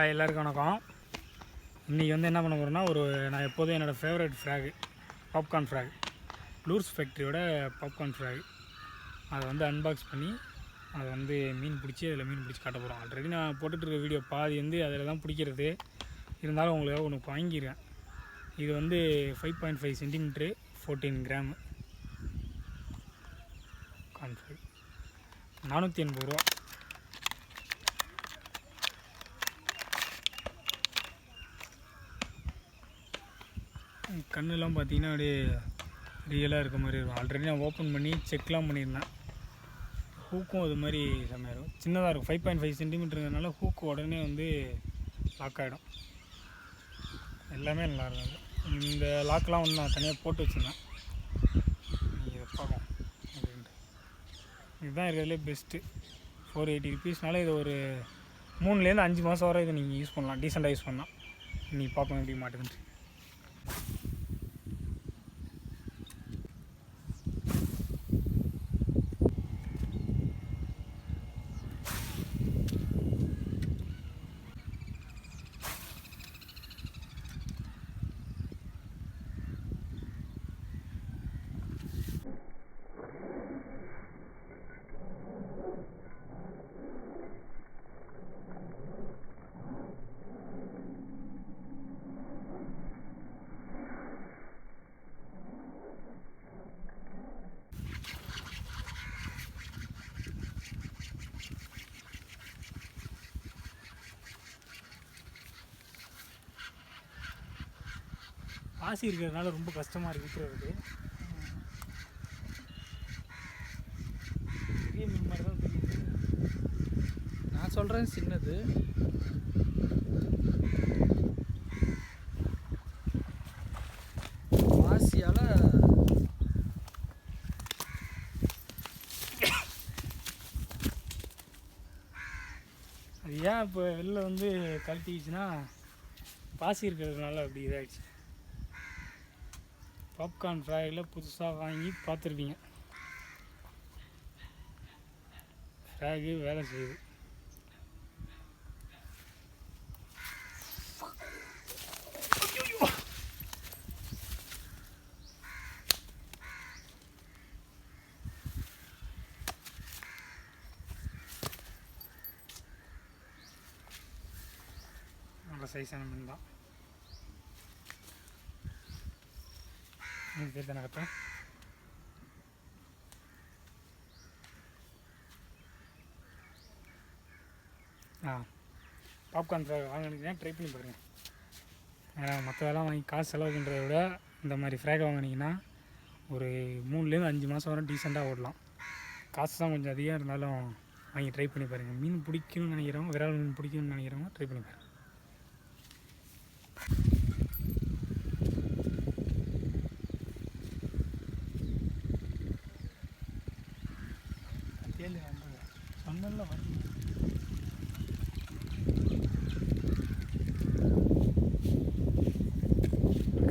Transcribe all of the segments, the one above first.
எல்லாருக்கும் வணக்கம். இன்றைக்கி என்ன பண்ண போகிறோன்னா நான் எப்போதும் என்னோடய favourite frog popcorn frog lures ஃபேக்ட்ரியோட பாப்கார்ன் ஃப்ராக் அதை அன்பாக்ஸ் பண்ணி அதை மீன் பிடிச்சி அதில் மீன் பிடிச்சி காட்ட போகிறோம். ஆல்ரெடி நான் போட்டுட்ருக்க வீடியோ பாதி அதில் தான் பிடிக்கிறது. இருந்தாலும் உங்களுக்கு ஒன்று வாங்கியிருக்கேன். இது 5.5 சென்டிமீட்ரு 14 கிராமு கார்ன் ஃப்ராக் 480 ரூபா. கண்ணெலாம் பார்த்தீங்கன்னா அப்படியே ரியலாக இருக்க மாதிரி இருக்கும். ஆல்ரெடி நான் ஓப்பன் பண்ணி செக்லாம் பண்ணியிருந்தேன். ஹூக்கும் அது மாதிரி செம்மையாக இருக்கும். சின்னதாக இருக்கும். 5.5 சென்டிமீட்டருங்கிறதுனால ஹூக்கு உடனே லாக் ஆகிடும். எல்லாமே நல்லாயிருக்கும். இந்த லாக்கெலாம் நான் தனியாக போட்டு வச்சுருந்தேன். நீங்கள் இதை பார்க்கலாம் அப்படின்ட்டு. இதுதான் இருக்கிறதுலே பெஸ்ட்டு. 480 ருபீஸ்னால இது ஒரு 3லேருந்து 5 மாதம் வரை இதை நீங்கள் யூஸ் பண்ணலாம். டீசெண்டாக யூஸ் பண்ணலாம். நீங்கள் பார்ப்போம் எப்படி மாட்டுதுன்ட்டு. பாசி இருக்கிறதுனால ரொம்ப கஷ்டமாக இருக்குது விற்கிறது. பெரிய மீன் மாதிரி தான் தெரியுது. நான் சொல்கிறேன் சின்னது. பாசியால் அது ஏன் இப்போ வெளில கழட்டிக்கிச்சுன்னா பாசி இருக்கிறதுனால அப்படி இதாகிடுச்சு. பாப்கார்ன் ஃப்ராகில் புதுசாக வாங்கி பார்த்துருப்பீங்க. ஃப்ராகு வேலை செய்யுது. நல்ல சைஸான மீன் தான். இது தானே கட்ட பாப்கார்ன் ஃப்ராக் வாங்கினீங்கன்னா ட்ரை பண்ணி பாருங்கள். ஏன்னா மற்றதெல்லாம் வாங்கி காசு செலவு பண்ணுறத விட இந்த மாதிரி ஃப்ராக் வாங்கினீங்கன்னா ஒரு 3லேருந்து 5 மாதம் வரை டீசெண்டாக ஓடலாம். காசு தான் கொஞ்சம் அதிகம் இருந்தாலும் வாங்கி ட்ரை பண்ணி பாருங்கள். மீன் பிடிக்கணும்னு நினைக்கிறவங்க, விரால் மீன் பிடிக்கணும்னு நினைக்கிறவங்க ட்ரை பண்ணி பாருங்கள். சொன்னல வந்து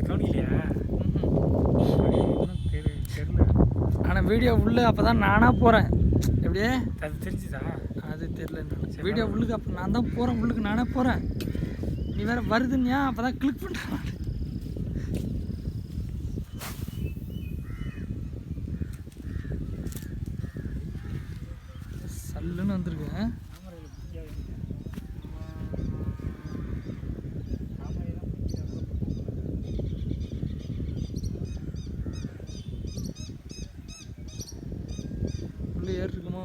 கவனிக்கலையா? தெரியல. ஆனால் வீடியோ உள்ளே அப்போ தான் நானாக போகிறேன். எப்படியே அது தெரிஞ்சுதா? அது தெரியல. வீடியோ உள்ளுக்கு அப்போ நான் தான் போகிறேன். உள்ளுக்கு நானே போகிறேன். நீ வேறு வருதுன்னியா? அப்போ தான் கிளிக் பண்ணுறேன். சல்லுன்னு வந்துருக்கேன். உள்ளே ஏறி இருக்குமா?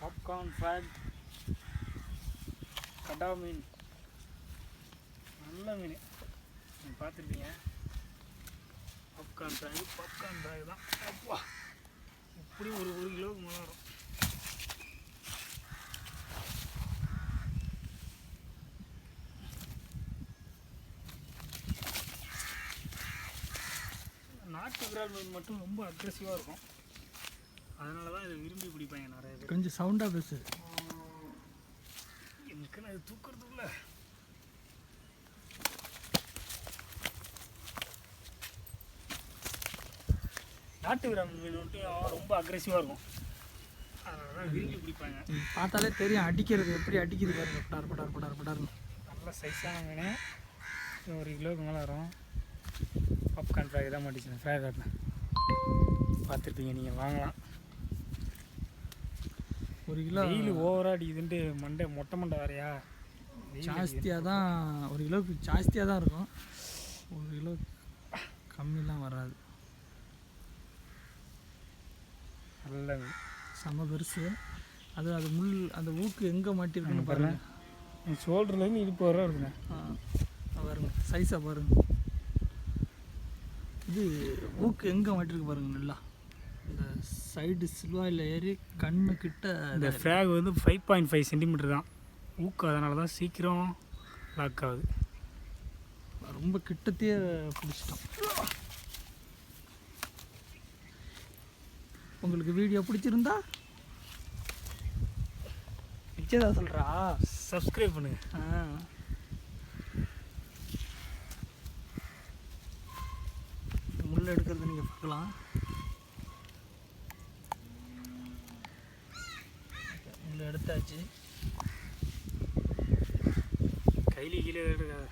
பாப்கார்ன் ஃப்ராக் கடா மீன், நல்ல மீன். நீங்கள் பார்த்துருப்பீங்க. பாப்கார்ன் பேக் தான். அப்பா இப்படி ஒரு கிலோவுக்கு மேலே வரும். நாட்டு விரால் மீன் மட்டும் ரொம்ப அக்ரெசிவாக இருக்கும். அதனால தான் இதை விரும்பி பிடிப்பாங்க நிறைய பேர். கொஞ்சம் சவுண்டாக பேசு. எனக்கு நான் இது தூக்குறதுக்குள்ள நாட்டு விரால் மீன் மட்டும் ரொம்ப அக்ரெசிவாக இருக்கும். அதனால தான் விரும்பி பிடிப்பாங்க. பார்த்தாலே தெரியும் அடிக்கிறது எப்படி அடிக்குது பாருங்க. படார்னு நல்ல சைஸான மீன். இது 1 கிலோவுக்கு மேலே வரும். பாப்கார்ன் ஃப்ரை தான் மாட்டிச்சு. ஃப்ரை காட்டினேன் பார்த்துருப்பீங்க, நீங்கள் வாங்கலாம். 1 கிலோ வெயில் ஓவராக அடிக்குதுன்ட்டு மொட்டை மண்டை வேறையா ஜாஸ்தியாக தான், 1 கிலோவுக்கு ஜாஸ்தியாக தான் இருக்கும். 1 கிலோ கம்மிலாம் வராது. நல்ல செம்ம பெருசு. அது முள் அந்த ஊக்கு எங்கே மாட்டிருக்குன்னு பாருங்க. ஷோல்டர்லேருந்து இடுப்பு வர இருக்குங்க. பாருங்க சைஸாக பாருங்க. இது ஊக்கு எங்கே மாட்டிருக்கு பாருங்க. நல்லா இந்த சைடு சில்வாயில் ஏறி கண்ணுக்கிட்ட. இந்த ஃப்ராக் வந்து 5.5 சென்டிமீட்டர் தான் ஊக்கு. அதனால தான் சீக்கிரம் லாக் ஆகுது. ரொம்ப கிட்டத்தையே பிடிச்சிட்டோம். உங்களுக்கு வீடியோ பிடிச்சிருந்தா பிடிச்சதா சொல்கிறா சப்ஸ்கிரைப் பண்ணுங்க. முள் எடுக்கிறது நீங்கள் பார்க்கலாம். முள் எடுத்தாச்சு. கையில் கீழே எடுக்காது.